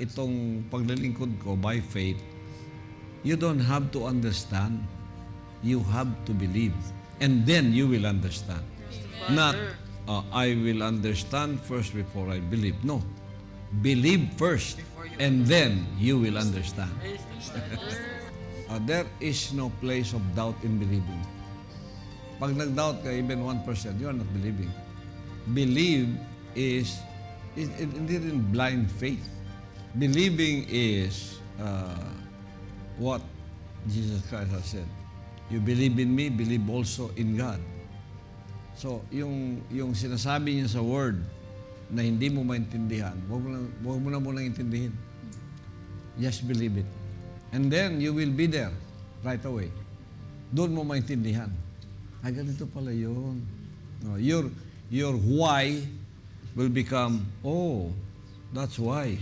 itong paglilingkod ko by faith, you don't have to understand. You have to believe. And then you will understand. Not, I will understand first before I believe. No. Believe first, and then you will understand. There is no place of doubt in believing. Pag nag-doubt ka, even 1%, you are not believing. Believe is hindi rin blind faith. Believing is what Jesus Christ has said. You believe in me, believe also in God. So, yung sinasabi niya sa word na hindi mo maintindihan, huwag mo na munang intindihin. Just believe it. And then, you will be there right away. Doon mo maintindihan. Ay, ganito pala yun. No, your why will become, oh, that's why.